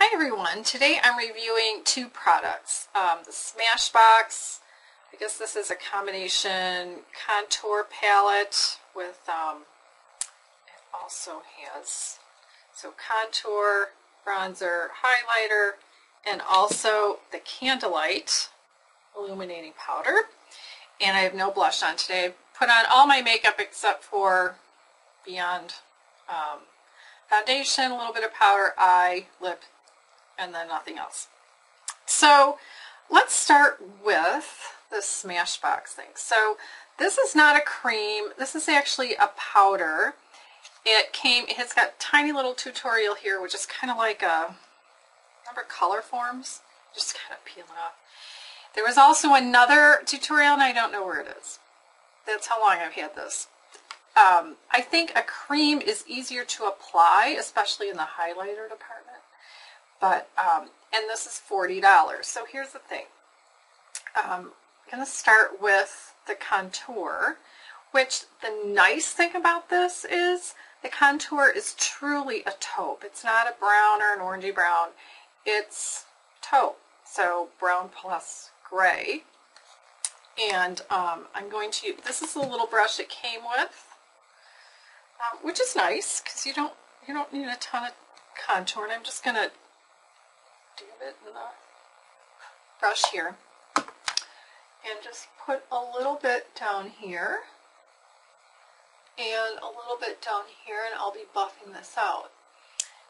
Hi everyone, today I'm reviewing two products. The Smashbox, I guess this is a combination contour palette with, it also has, contour, bronzer, highlighter, and also the Candlelight Illuminating Powder. And I have no blush on today. I put on all my makeup except for Beyond foundation, a little bit of powder, eye, lip, and then nothing else. So let's start with the Smashbox thing. So this is not a cream, this is actually a powder. It's got a tiny little tutorial here, which is kind of like a, remember color forms? Just kind of peel it off. There was also another tutorial and I don't know where it is. That's how long I've had this. I think a cream is easier to apply, especially in the highlighter department. But, and this is $40. So here's the thing. I'm going to start with the contour, which the nice thing about this is the contour is truly a taupe. It's not a brown or an orangey brown. It's taupe. So brown plus gray. And I'm going to, this is the little brush it came with, which is nice because you don't need a ton of contour. And I'm just going to dab it in the brush here and just put a little bit down here and a little bit down here, and I'll be buffing this out.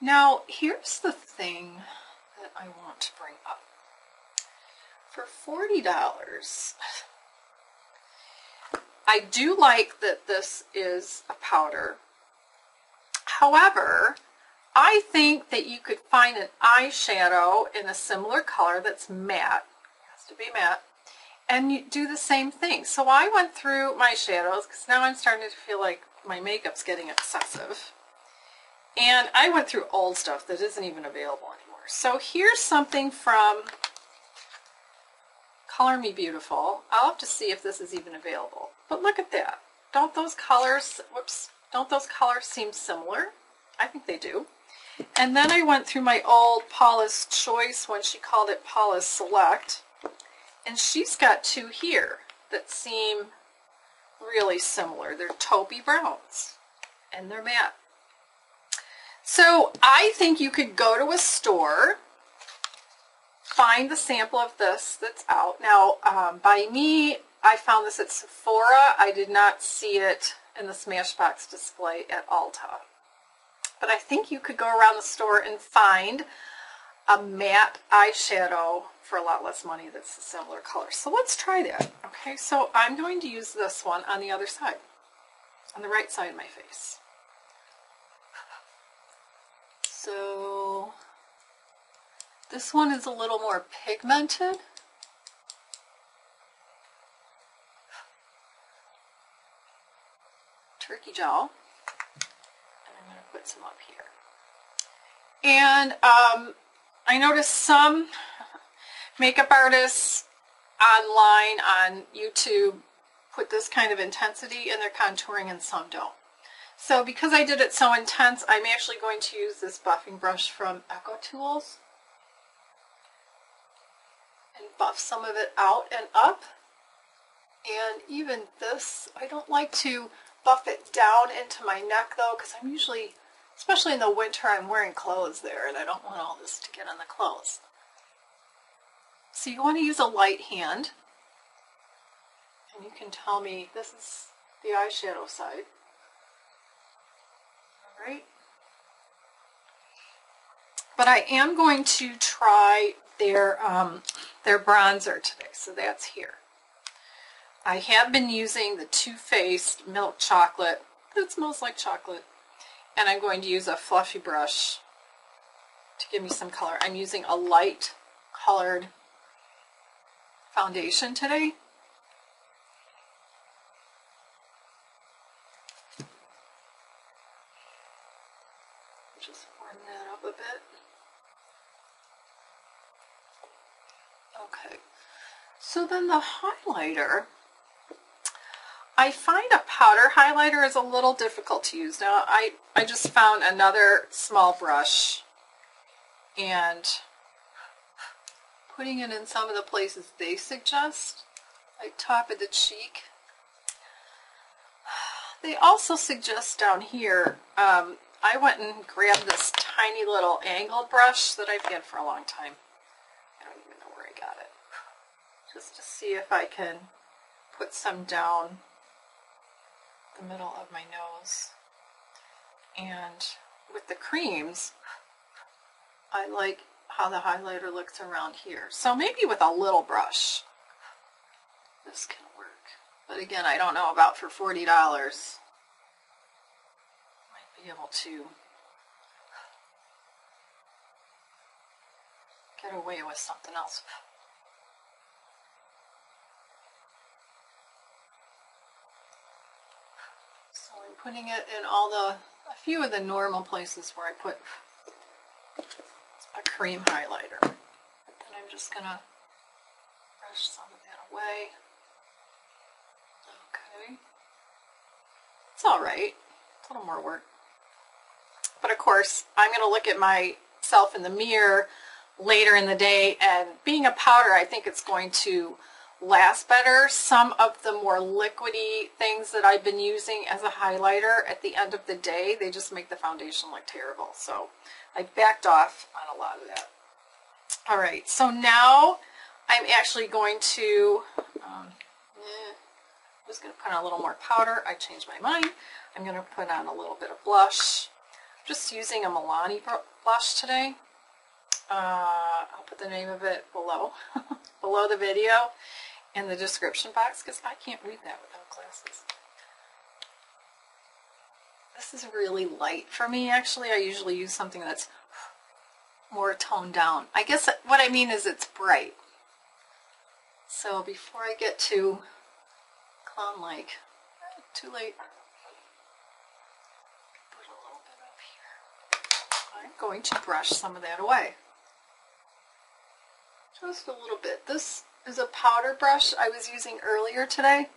Now here's the thing that I want to bring up. For $40, I do like that this is a powder. However, I think that you could find an eyeshadow in a similar color that's matte, it has to be matte, and you do the same thing. So I went through my shadows because now I'm starting to feel like my makeup's getting excessive. And I went through old stuff that isn't even available anymore. So here's something from Color Me Beautiful. I'll have to see if this is even available. But look at that. Don't those colors, don't those colors seem similar? I think they do. And then I went through my old Paula's Choice when she called it Paula's Select. And she's got two here that seem really similar. They're taupey browns. And they're matte. So I think you could go to a store, find the sample of this that's out. Now, by me, I found this at Sephora. I did not see it in the Smashbox display at Ulta. But I think you could go around the store and find a matte eyeshadow for a lot less money that's a similar color. So let's try that. Okay, so I'm going to use this one on the other side, on the right side of my face. So this one is a little more pigmented. Turkey Gel. And I'm going to put some up here. And I noticed some makeup artists online on YouTube put this kind of intensity in their contouring and some don't. So because I did it so intense, I'm actually going to use this buffing brush from Echo Tools and buff some of it out and up. And even this, I don't like to buff it down into my neck though, because I'm usually, especially in the winter, I'm wearing clothes there and I don't want all this to get on the clothes. So you want to use a light hand, and you can tell me this is the eyeshadow side. All right. But I am going to try their bronzer today, so that's here. I have been using the Too Faced Milk Chocolate. That smells like chocolate. And I'm going to use a fluffy brush to give me some color. I'm using a light colored foundation today. Just warm that up a bit. Okay. So then the highlighter, I find a powder highlighter is a little difficult to use. Now I just found another small brush and putting it in some of the places they suggest, like top of the cheek. They also suggest down here, I went and grabbed this tiny little angled brush that I've had for a long time. I don't even know where I got it. Just to see if I can put some down the middle of my nose. And with the creams, I like how the highlighter looks around here. So maybe with a little brush, this can work. But again, I don't know about for $40. Might be able to get away with something else. So I'm putting it in a few of the normal places where I put a cream highlighter. And I'm just going to brush some of that away. Okay. It's all right. It's a little more work. But of course, I'm going to look at myself in the mirror later in the day, and being a powder, I think it's going to last better. Some of the more liquidy things that I've been using as a highlighter, at the end of the day, they just make the foundation look terrible. So I backed off on a lot of that. All right, so now I'm actually going to, I'm just going to put on a little more powder. I changed my mind. I'm going to put on a little bit of blush. I'm just using a Milani blush today. I'll put the name of it below, below the video in the description box, because I can't read that without glasses. This is really light for me, actually. I usually use something that's more toned down. I guess what I mean is it's bright. So before I get too clown-like, too late. Put a little bit up here. I'm going to brush some of that away. Just a little bit. This is a powder brush I was using earlier today.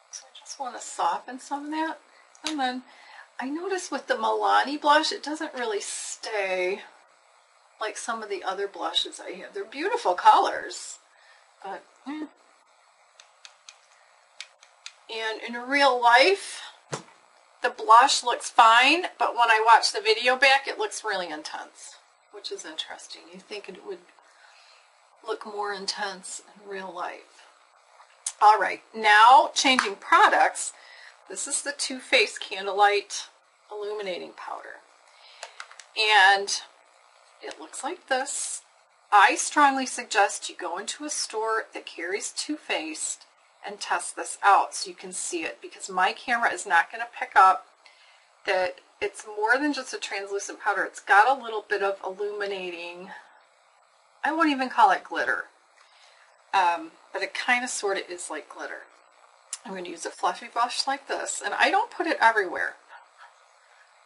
So I just want to soften some of that. And then I noticed with the Milani blush, it doesn't really stay like some of the other blushes I have. They're beautiful colors, but and in real life, the blush looks fine, but when I watch the video back, it looks really intense, which is interesting. You think it would look more intense in real life. All right, now changing products. This is the Too Faced Candlelight Illuminating Powder. And it looks like this. I strongly suggest you go into a store that carries Too Faced and test this out so you can see it, because my camera is not going to pick up that it's more than just a translucent powder. It's got a little bit of illuminating, I won't even call it glitter, but it kind of sort of is like glitter. I'm going to use a fluffy brush like this, and I don't put it everywhere.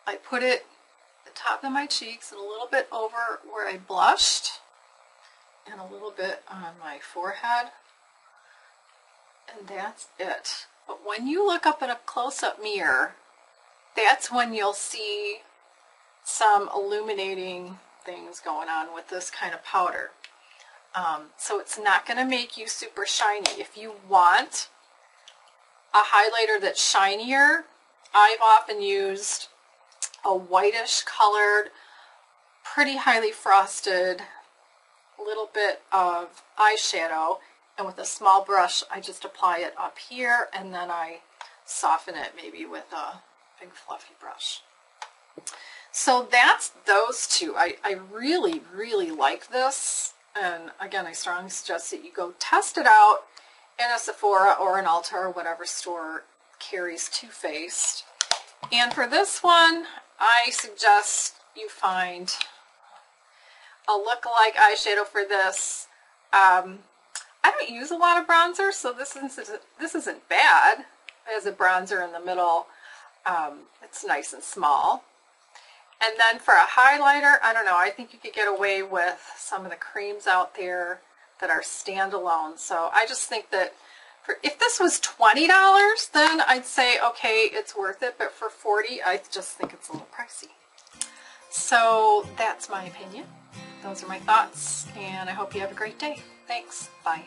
I put it at the top of my cheeks and a little bit over where I blushed, and a little bit on my forehead, and that's it. But when you look up in a close-up mirror, that's when you'll see some illuminating things going on with this kind of powder. So it's not going to make you super shiny. If you want a highlighter that's shinier, I've often used a whitish colored, pretty highly frosted little bit of eyeshadow, and with a small brush I just apply it up here, and then I soften it maybe with a big fluffy brush. So that's those two. I really, really like this, and again, I strongly suggest that you go test it out in a Sephora or an Ulta or whatever store carries Too Faced. And for this one, I suggest you find a look-alike eyeshadow for this. I don't use a lot of bronzer, so this isn't bad. It has a bronzer in the middle. It's nice and small. And then for a highlighter, I don't know, I think you could get away with some of the creams out there that are standalone. So I just think that if this was $20, then I'd say, okay, it's worth it. But for $40, I just think it's a little pricey. So that's my opinion. Those are my thoughts, and I hope you have a great day. Thanks. Bye.